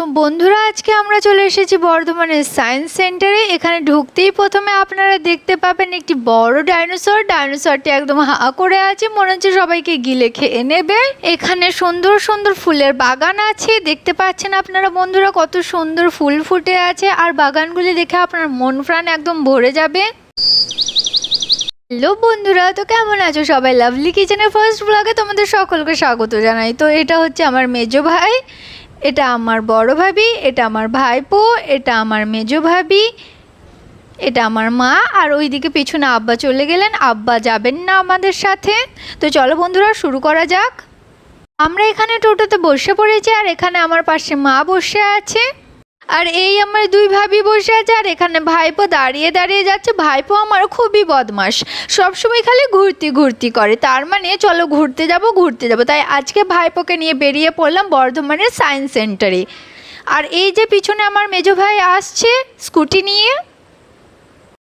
তো বন্ধুরা আজকে আমরা চলে এসেছি বর্ধমানের সায়েন্স সেন্টারে। এখানে ঢুকতেই প্রথমে আপনারা দেখতে পাবেন একটি বড় ডাইনোসরটি একদম হা করে আছে, মনে হচ্ছে সবাইকে গিলে খেয়ে নেবে। এখানে সুন্দর সুন্দর ফুলের বাগান আছে, দেখতে পাচ্ছেন আপনারা বন্ধুরা কত সুন্দর ফুল ফুটে আছে, আর বাগানগুলি দেখে আপনার মন প্রাণ একদম ভরে যাবে। হ্যালো বন্ধুরা, তো কেমন আছো সবাই? লাভলি কিচেনের ফার্স্ট ব্লগে তোমাদের সকলকে স্বাগত জানাই। তো এটা হচ্ছে আমার মেজো ভাই, এটা আমার বড় ভাবি, এটা আমার ভাইপো, এটা আমার মেজো ভাবি, এটা আমার মা, আর ওইদিকে পিছনে আব্বা চলে গেলেন, আব্বা যাবেন না আমাদের সাথে। তো চলো বন্ধুরা শুরু করা যাক। আমরা এখানে টোটোতে বসে পড়েছি, আর এখানে আমার পাশে মা বসে আছে, আর এই আমার দুই ভাবি বসে আছে, আর এখানে ভাইপো দাঁড়িয়ে দাঁড়িয়ে যাচ্ছে। ভাইপো আমার খুবই বদমাস, সবসময় খালি ঘুরতি করে, তার মানে চলো ঘুরতে যাব। তাই আজকে ভাইপোকে নিয়ে বেরিয়ে পড়লাম বর্ধমানের সায়েন্স সেন্টারে। আর এই যে পিছনে আমার মেজো ভাই আসছে স্কুটি নিয়ে।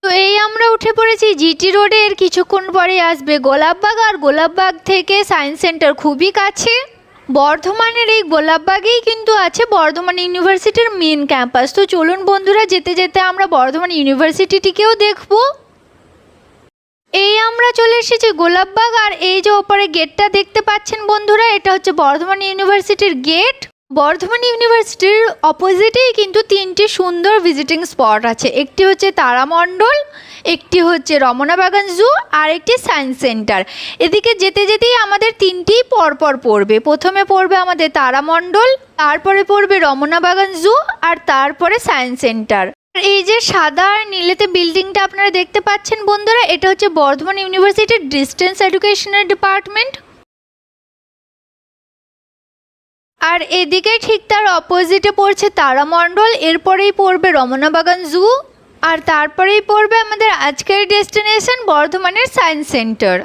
তো এই আমরা উঠে পড়েছি জিটি রোডে, এর কিছুক্ষণ পরে আসবে গোলাপবাগ, আর গোলাপবাগ থেকে সায়েন্স সেন্টার খুবই কাছে। বর্ধমানের এই গোলাপবাগেই কিন্তু আছে বর্ধমান ইউনিভার্সিটির মেন ক্যাম্পাস। তো চলুন বন্ধুরা যেতে যেতে আমরা বর্ধমান ইউনিভার্সিটিটিকেও দেখব। এই আমরা চলে এসেছি গোলাপবাগ, আর এই যে ওপরে গেটটা দেখতে পাচ্ছেন বন্ধুরা, এটা হচ্ছে বর্ধমান ইউনিভার্সিটির গেট। বর্ধমান ইউনিভার্সিটির অপোজিটেই কিন্তু তিনটি সুন্দর ভিজিটিং স্পট আছে, একটি হচ্ছে তারামণ্ডল, একটি হচ্ছে রমনা বাগান জু, আর একটি সায়েন্স সেন্টার। এদিকে যেতে যেতেই আমাদের তিনটিই পরপর পড়বে। প্রথমে পড়বে আমাদের তারামণ্ডল, তারপরে পড়বে রমনা বাগান জু, আর তারপরে সায়েন্স সেন্টার। এই যে সাদা আর নীলেতে বিল্ডিংটা আপনারা দেখতে পাচ্ছেন বন্ধুরা, এটা হচ্ছে বর্ধমান ইউনিভার্সিটির ডিস্টেন্স এডুকেশনের ডিপার্টমেন্ট। আর এদিকে ঠিক তার অপোজিটে পড়ছে তারামণ্ডল, এরপরেই পড়বে রমনা বাগান জু, আর তারপরেই পড়বে আমাদের আজকের ডেস্টিনেশন বর্ধমানের সায়েন্স সেন্টার।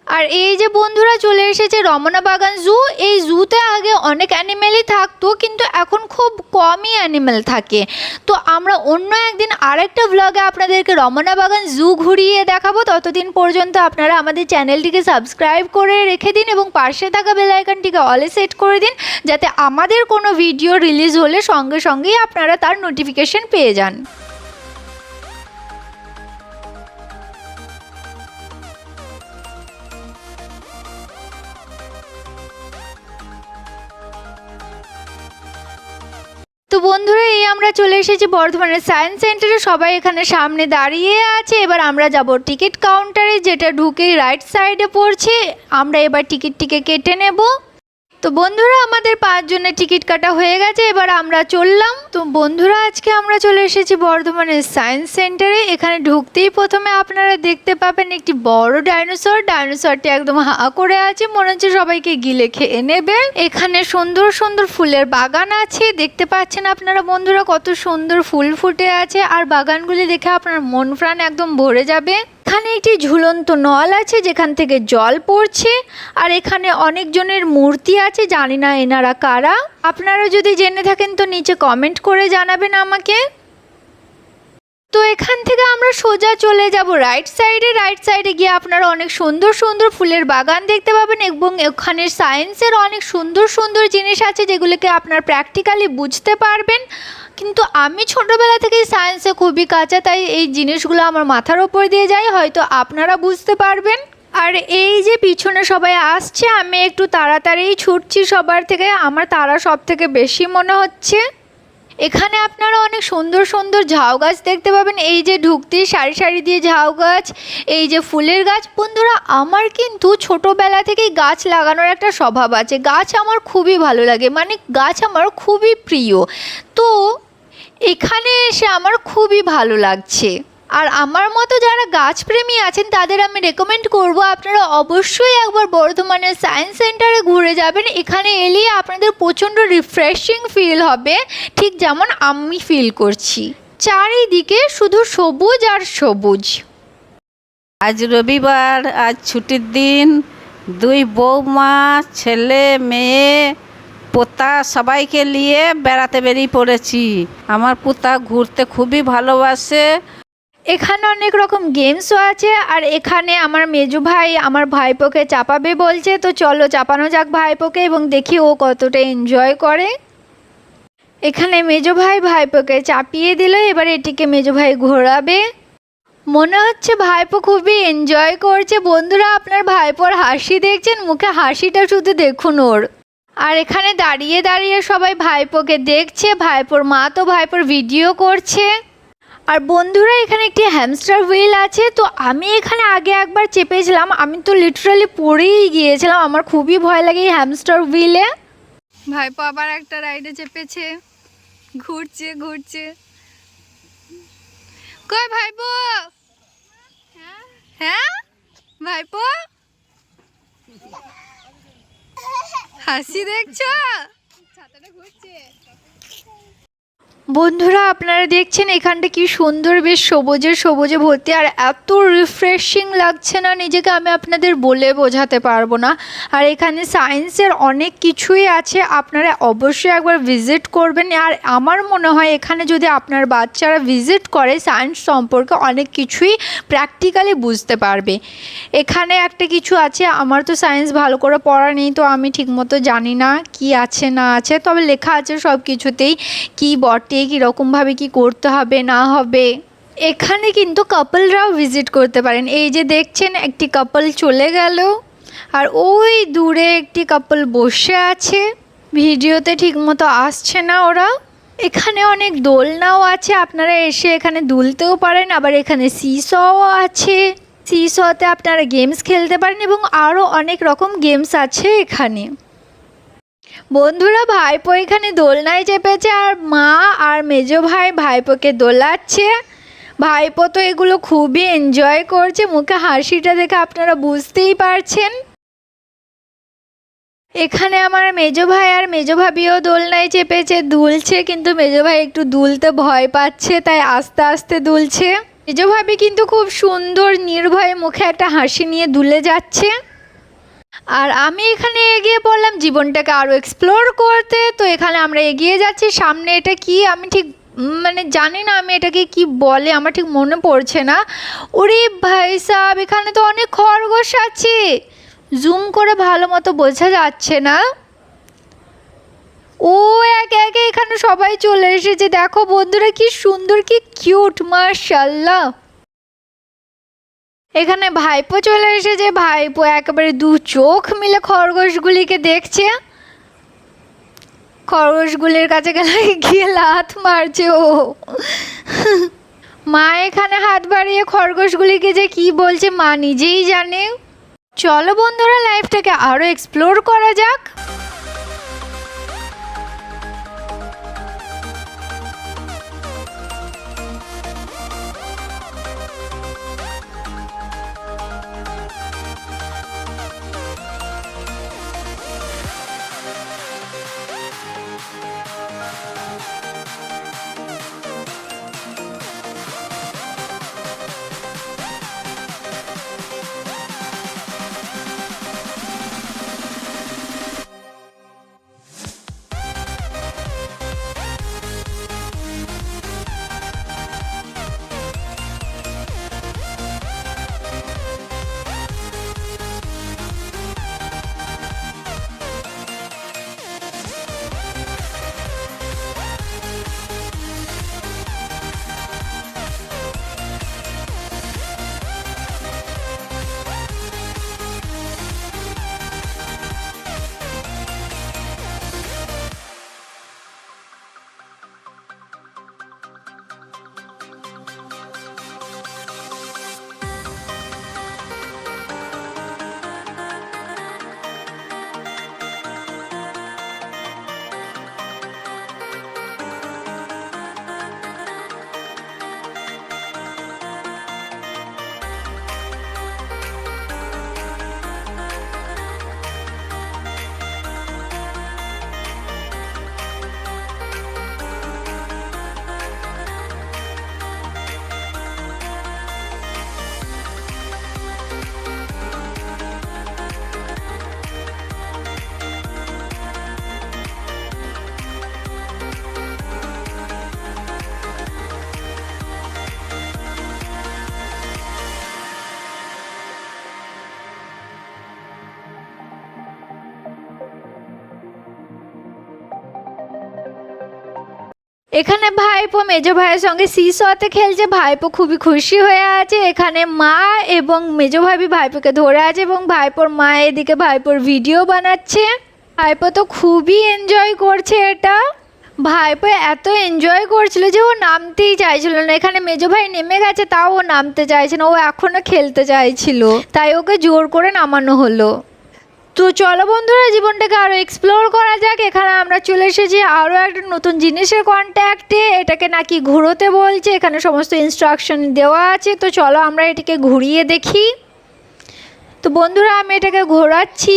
আর এই যে বন্ধুরা চলে এসেছে রমনা বাগান জু। এই জুতে আগে অনেক অ্যানিমেলই থাকতো, কিন্তু এখন খুব কমই অ্যানিমেল থাকে। তো আমরা অন্য একদিন আরেকটা ব্লগে আপনাদেরকে রমনা বাগান জু ঘুরিয়ে দেখাবো। ততদিন পর্যন্ত আপনারা আমাদের চ্যানেলটিকে সাবস্ক্রাইব করে রেখে দিন, এবং পাশে থাকা বেল আইকনটিকে অলে সেট করে দিন, যাতে আমাদের কোনো ভিডিও রিলিজ হলে সঙ্গে সঙ্গেই আপনারা তার নোটিফিকেশন পেয়ে যান। তো বন্ধুরা এই আমরা চলে এসেছি বর্ধমানের সায়েন্স সেন্টারে, সবাই এখানে সামনে দাঁড়িয়ে আছে। এবার আমরা যাব টিকিট কাউন্টারে, যেটা ঢুকেই রাইট সাইডে পড়ছে। আমরা এবার টিকিটটিকে কেটে নেব। তো বন্ধুরা আমাদের 5 জনের টিকিট কাটা হয়ে গেছে, এবার আমরা চললাম। তো বন্ধুরা আজকে আমরা চলে এসেছি বর্ধমানের সায়েন্স সেন্টারে। এখানে ঢুকতেই প্রথমে আপনারা দেখতে পাবেন একটি বড় ডাইনোসরটি একদম হা করে আছে, মনে হচ্ছে সবাইকে গিলে খেয়ে নেবে। এখানে সুন্দর সুন্দর ফুলের বাগান আছে, দেখতে পাচ্ছেন আপনারা বন্ধুরা কত সুন্দর ফুল ফুটে আছে, আর বাগানগুলি দেখে আপনার মন প্রাণ একদম ভরে যাবে। এখানে একটি ঝুলন্ত নল আছে যেখান থেকে জল পড়ছে, আর এখানে অনেকজনের মূর্তি আছে, জানি না এনারা কারা। আপনারা যদি জেনে থাকেন তো নিচে কমেন্ট করে জানাবেন আমাকে। তো এখান থেকে আমরা সোজা চলে যাব রাইট সাইডে গিয়ে আপনারা অনেক সুন্দর সুন্দর ফুলের বাগান দেখতে পাবেন, এবং এখানে সায়েন্সের অনেক সুন্দর সুন্দর জিনিস আছে যেগুলোকে আপনার প্র্যাকটিক্যালি বুঝতে পারবেন। কিন্তু আমি ছোটোবেলা থেকেই সায়েন্সে খুবই কাঁচা, তাই এই জিনিসগুলো আমার মাথার ওপর দিয়ে যায়, হয়তো আপনারা বুঝতে পারবেন। আর এই যে পিছনে সবাই আসছে, আমি একটু তাড়াতাড়ি ছুটছি সবার থেকে, আমার তারা সব থেকে বেশি মনে হচ্ছে। এখানে আপনারা অনেক সুন্দর সুন্দর ঝাউ গাছ দেখতে পাবেন, এই যে ঢুকতেই সারি সারি দিয়ে ঝাউ গাছ, এই যে ফুলের গাছ। বন্ধুরা আমার কিন্তু ছোটোবেলা থেকেই গাছ লাগানোর একটা স্বভাব আছে, গাছ আমার খুবই ভালো লাগে, মানে গাছ আমার খুবই প্রিয়। তো এখানে এসে আমার খুবই ভালো লাগছে। আর আমার মতো যারা গাছপ্রেমী আছেন তাদের আমি রেকমেন্ড করব আপনারা অবশ্যই একবার বর্ধমানের সায়েন্স সেন্টারে ঘুরে যাবেন। এখানে এলে আপনাদের প্রচণ্ড রিফ্রেশিং ফিল হবে, ঠিক যেমন আমি ফিল করছি। চারিদিকে শুধু সবুজ আর সবুজ। আজ রবিবার, আজ ছুটির দিন, 2 বৌমা, ছেলে, মেয়ে, পোতা সবাইকে নিয়ে বেড়াতে বেরিয়ে পড়েছি। আমার পোতা ঘুরতে খুবই ভালোবাসে। এখানে অনেক রকম গেমসও আছে। আর এখানে আমার মেজো ভাই আমার ভাইপোকে চাপাবে বলছে, তো চলো চাপানো যাক ভাইপোকে এবং দেখি ও কতটা এনজয় করে। এখানে মেজো ভাই ভাইপোকে চাপিয়ে দিল, এবার এটিকে মেজো ভাই ঘোরাবে। মনে হচ্ছে ভাইপো খুবই এনজয় করছে। বন্ধুরা, আপনার ভাইপোর হাসি দেখছেন, মুখে হাসিটা শুধু দেখুন ওর। আর এখানে দাঁড়িয়ে দাঁড়িয়ে সবাই ভাইপোকে দেখছে, ভাইপোর মা তো ভাইপোর ভিডিও করছে। আর বন্ধুরা, এখানে একটি হ্যামস্টার হুইল আছে, তো আমি এখানে আগে একবার চেপেছিলাম, আমি তো লিটারালি পড়েই গিয়েছিলাম। আমার খুবই ভয় লাগে এই হ্যামস্টার হুইলে। ভাইপো আবার একটা রাইডে চেপেছে, ঘুরছে ঘুরছে। কই ভাইপো? হ্যাঁ ভাইপো, হাসি দেখছো? বন্ধুরা, আপনারা দেখছেন এখানটা কি সুন্দর, বেশ সবুজে সবুজে ভর্তি, আর এত রিফ্রেশিং লাগছে না নিজেকে, আমি আপনাদের বলে বোঝাতে পারবো না। আর এখানে সায়েন্সের অনেক কিছুই আছে, আপনারা অবশ্যই একবার ভিজিট করবেন। আর আমার মনে হয় এখানে যদি আপনার বাচ্চারা ভিজিট করে সায়েন্স সম্পর্কে অনেক কিছুই প্র্যাকটিক্যালি বুঝতে পারবে। এখানে একটা কিছু আছে, আমার তো সায়েন্স ভালো করে পড়া নেই, তো আমি ঠিকমতো জানি না কি আছে না আছে, তবে লেখা আছে সব কিছুতেই কি বটে, কীরকমভাবে কি করতে হবে না হবে। এখানে কিন্তু কাপলরাও ভিজিট করতে পারেন। এই যে দেখছেন একটি কাপল চলে গেল, আর ওই দূরে একটি কাপল বসে আছে, ভিডিওতে ঠিকমতো আসছে না ওরা। এখানে অনেক দোলনাও আছে, আপনারা এসে এখানে দুলতেও পারেন। আবার এখানে সিসও আছে, সিসতে আপনারা গেমস খেলতে পারেন এবং আরও অনেক রকম গেমস আছে এখানে। বন্ধুরা, ভাইপো এখানে দোলনায় চেপেছে, আর মা আর মেজো ভাই ভাইপোকে দোলাচ্ছে। ভাইপো তো এগুলো খুবই এনজয় করছে, মুখে হাসিটা দেখে আপনারা বুঝতেই পারছেন। এখানে আমার মেজো ভাই আর মেজো ভাবিও দোলনায় চেপেছে, দুলছে, কিন্তু মেজো ভাই একটু দুলতে ভয় পাচ্ছে, তাই আস্তে আস্তে দুলছে। মেজো ভাবি কিন্তু খুব সুন্দর নির্ভয়ে মুখে একটা হাসি নিয়ে দুলে যাচ্ছে। আর আমি এখানে এগিয়ে পড়লাম জীবনটাকে আরও এক্সপ্লোর করতে। তো এখানে আমরা এগিয়ে যাচ্ছি, সামনে এটা কি আমি ঠিক জানি না, আমি এটাকে কি বলে আমার ঠিক মনে পড়ছে না। ওরে ভাই সাহেব, এখানে তো অনেক খরগোশ আছে, জুম করে ভালো মতো বোঝা যাচ্ছে না। ও একে একে এখানে সবাই চলে এসেছে, দেখো বন্ধুরা কি সুন্দর, কি কিউট, মাশাআল্লাহ। এখানে ভাইপো চলে এসেছে, ভাইপো একেবারে দু চোখ মিলে খরগোশগুলিকে দেখছে। খরগোশগুলির কাছে গিয়ে লাথ মারছে ও। মা এখানে হাত বাড়িয়ে খরগোশগুলিকে যে কি বলছে মা নিজেই জানে। চলো বন্ধুরা, লাইফটাকে আরও এক্সপ্লোর করা যাক। এখানে ভাইপো মেজো ভাইয়ের সঙ্গে সিসতে খেলছে, ভাইপো খুবই খুশি হয়ে আছে। এখানে মা এবং মেজো ভাবি ভাইপোকে ধরে আছে এবং ভাইপোর মা এদিকে ভাইপোর ভিডিও বানাচ্ছে। ভাইপো তো খুবই এনজয় করছে এটা। ভাইপো এত এনজয় করছিল যে ও নামতেই চাইছিল না। এখানে মেজো ভাই নেমে গেছে, তাও ও নামতে চাইছে না, ও এখনও খেলতে চাইছিল, তাই ওকে জোর করে নামানো হলো। তো চলো বন্ধুরা, জীবনটাকে আরও এক্সপ্লোর করা যাক। এখানে আমরা চলে এসেছি আরও একটা নতুন জিনিসের কন্ট্যাক্টে। এটাকে নাকি ঘুরোতে বলছে, এখানে সমস্ত ইনস্ট্রাকশন দেওয়া আছে। তো চলো আমরা এটাকে ঘুরিয়ে দেখি। তো বন্ধুরা, আমি এটাকে ঘোরাচ্ছি,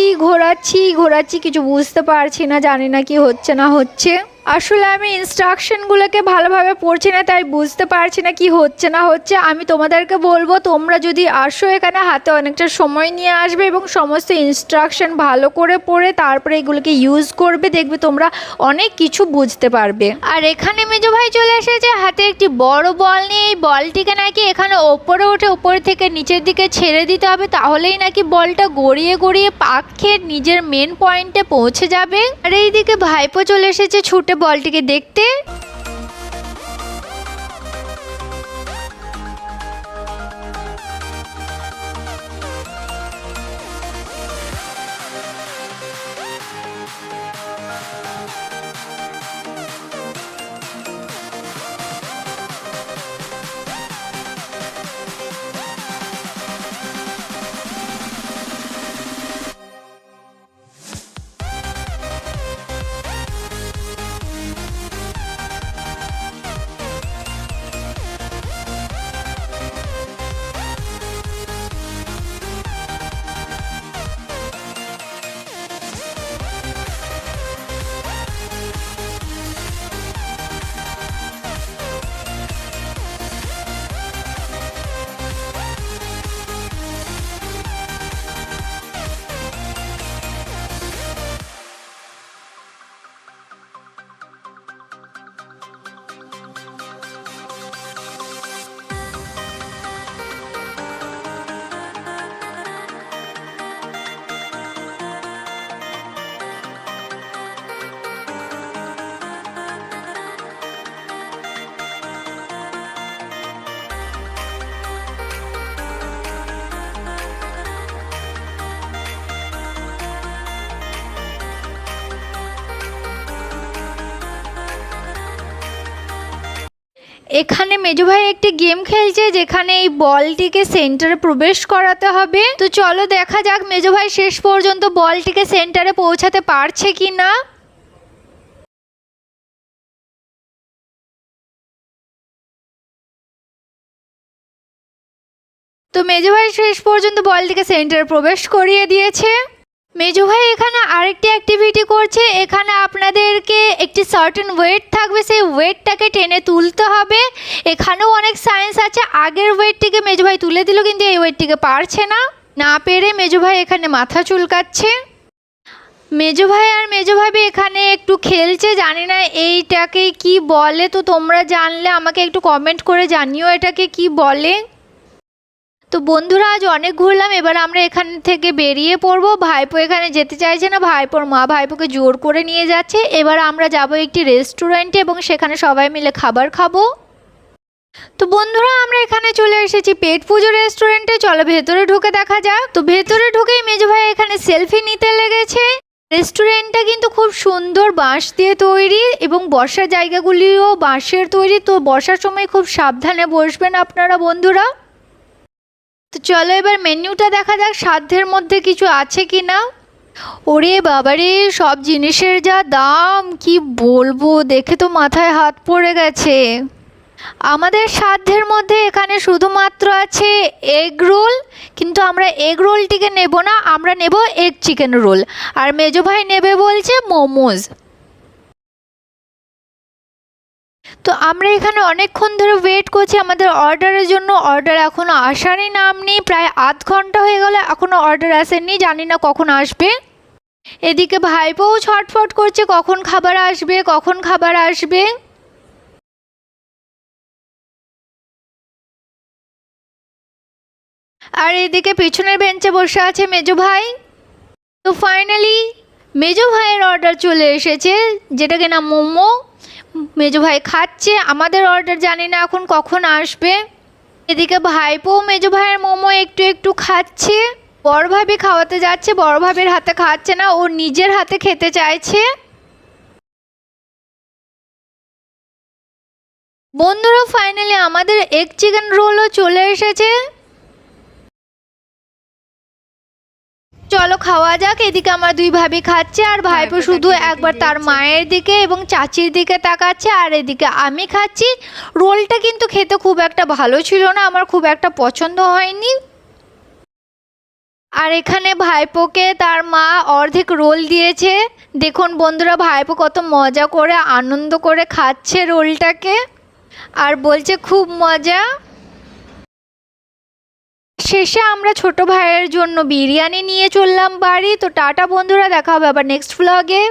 কিছু বুঝতে পারছি না, জানি না কি হচ্ছে না হচ্ছে। আসলে আমি ইনস্ট্রাকশনগুলোকে ভালোভাবে পড়ছি না, তাই বুঝতে পারছি না কি হচ্ছে না হচ্ছে। আমি তোমাদেরকে বলবো, তোমরা যদি আসো এখানে হাতে অনেকটা সময় নিয়ে আসবে এবং সমস্ত ইনস্ট্রাকশন ভালো করে পড়ে তারপরে এগুলোকে ইউজ করবে, দেখবে তোমরা অনেক কিছু বুঝতে পারবে। আর এখানে মেজো ভাই চলে এসেছে হাতে একটি বড় বল নিয়ে। এই বলটিকে নাকি এখানে ওপরে উঠে উপর থেকে নিচের দিকে ছেড়ে দিতে হবে, তাহলেই নাকি বলটা গড়িয়ে গড়িয়ে পাক খেয়ে নিজের মেন পয়েন্টে পৌঁছে যাবে। আর এইদিকে ভাইপো চলে এসেছে ছুটে বলটিকে দেখতে। এখানে মেজো ভাই একটি গেম খেলছে, যেখানে এই বলটিকে সেন্টারে প্রবেশ করাতে হবে। তো চলো দেখা যাক মেজো ভাই শেষ পর্যন্ত বলটিকে সেন্টারে পৌঁছাতে পারছে কি না। তো মেজো ভাই শেষ পর্যন্ত বলটিকে সেন্টারে প্রবেশ করিয়ে দিয়েছে। মেজো ভাই এখানে আরেকটি অ্যাক্টিভিটি করছে। এখানে আপনাদেরকে একটি সার্টেন ওয়েট থাকবে, সেই ওয়েটটাকে টেনে তুলতে হবে। এখানেও অনেক সায়েন্স আছে। আগের ওয়েটটিকে মেজো ভাই তুলে দিল, কিন্তু এই ওয়েটটিকে পারছে না। না পেরে মেজো ভাই এখানে মাথা চুলকাচ্ছে। মেজো ভাই আর মেজো ভাবি এখানে একটু খেলছে, জানি না এইটাকে কি বলে। তো তোমরা জানলে আমাকে একটু কমেন্ট করে জানিও এটাকে কি বলে। তো বন্ধুরা, আজ অনেক ঘুরলাম, এবার আমরা এখান থেকে বেরিয়ে পড়বো। ভাইপো এখানে যেতে চাইছে না, ভাইপোর মা ভাইপোকে জোর করে নিয়ে যাচ্ছে। এবার আমরা যাব একটি রেস্টুরেন্টে এবং সেখানে সবাই মিলে খাবার খাবো। তো বন্ধুরা, আমরা এখানে চলে এসেছি পেট পুজো রেস্টুরেন্টে। চলো ভেতরে ঢুকে দেখা যাক। তো ভেতরে ঢুকেই মেজো ভাই এখানে সেলফি নিতে লেগেছে। রেস্টুরেন্টটা কিন্তু খুব সুন্দর, বাঁশ দিয়ে তৈরি এবং বসার জায়গাগুলিও বাঁশের তৈরি। তো বসার সময় খুব সাবধানে বসবেন আপনারা বন্ধুরা। তো চলো এবার মেনুটা দেখা যাক, সাধ্যের মধ্যে কিছু আছে কি না। ওরে বাবারে, সব জিনিসের যা দাম কি বলবো, দেখে তো মাথায় হাত পড়ে গেছে। আমাদের সাধ্যের মধ্যে এখানে শুধুমাত্র আছে এগ রোল, কিন্তু আমরা এগ রোলটিকে নেব না, আমরা নেব এগ চিকেন রোল। আর মেজো ভাই নেবে বলছে মোমোজ। তো আমরা এখানে অনেকক্ষণ ধরে ওয়েট করছি আমাদের অর্ডারের জন্য। অর্ডার এখনও আসারই নাম নেই, প্রায় আধ ঘন্টা হয়ে গেল, এখনও অর্ডার আসেনি, জানি না কখন আসবে। এদিকে ভাইপোও ছটফট করছে, কখন খাবার আসবে কখন খাবার আসবে। আর এদিকে পিছনের বেঞ্চে বসে আছে মেজো ভাই। তো ফাইনালি মেজো ভাইয়ের অর্ডার চলে এসেছে, যেটা কিনা মোমো। মেজো ভাই খাচ্ছে, আমাদের অর্ডার জানি না এখন কখন আসবে। এদিকে ভাইপো মেজো ভাইয়ের মোমো একটু একটু খাচ্ছে। বড় ভাবি খাওয়াতে যাচ্ছে, বড় ভাবির হাতে খাচ্ছে না, ও নিজের হাতে খেতে চাইছে। বন্ধুরা ফাইনালি আমাদের এগ চিকেন রোলও চলে এসেছে। চলো খাওয়া যাক। এদিকে আমার দুই ভাবি খাচ্ছে আর ভাইপো শুধু একবার তার মায়ের দিকে এবং চাচির দিকে তাকাচ্ছে, আর এদিকে আমি খাচ্ছি। রোলটা কিন্তু খেতে খুব একটা ভালো ছিল না, আমার খুব একটা পছন্দ হয়নি। আর এখানে ভাইপোকে তার মা অর্ধেক রোল দিয়েছে। দেখুন বন্ধুরা ভাইপো কত মজা করে আনন্দ করে খাচ্ছে রোলটাকে, আর বলছে খুব মজা। শেষে আমরা ছোট ভাইয়ের জন্য বিরিয়ানি নিয়ে চললাম বাড়ি। তো টাটা বন্ধুরা, দেখা হবে আবার নেক্সট ভ্লগে।